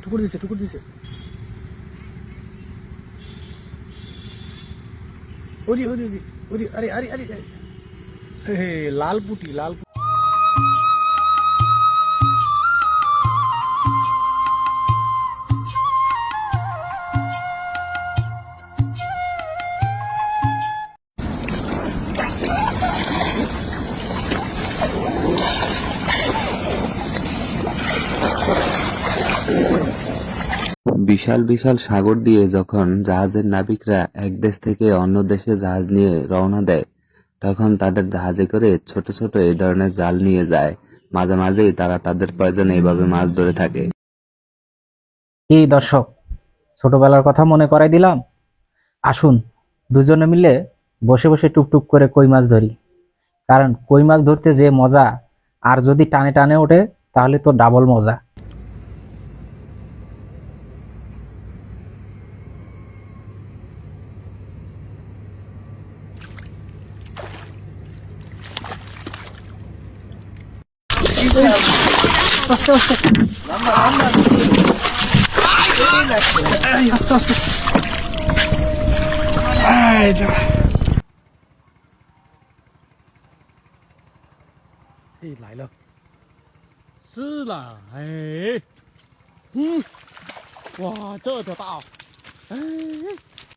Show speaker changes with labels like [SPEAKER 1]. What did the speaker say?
[SPEAKER 1] ঠুকুর দিছে ঠুকুর দিছে ওরি ওরি ওরি ওরি আরে আরে আরে হে হে লাল পুটি লাল
[SPEAKER 2] বিশাল বিশাল সাগর দিয়ে যখন জাহাজের নাবিকরা এক দেশ থেকে অন্য দেশে জাহাজ নিয়ে রওনা দেয়, তখন তাদের জাহাজে করে ছোট ছোট এই ধরনের জাল নিয়ে যায়। মাঝে মাঝেই তারা তাদের প্রয়োজনে এইভাবে মাছ ধরে থাকে।
[SPEAKER 3] কি দর্শক, ছোটবেলার কথা মনে করাই দিলাম। আসুন দুজনে মিলে বসে বসে টুকটুক করে কই মাছ ধরি। কারণ কই মাছ ধরতে যে মজা, আর যদি টানে টানে ওঠে তাহলে তো ডাবল মজা। আস্তে আস্তে আস্তে আস্তে এই যা
[SPEAKER 1] 哎来了，是啦，哎，哇，这多大哦，哎。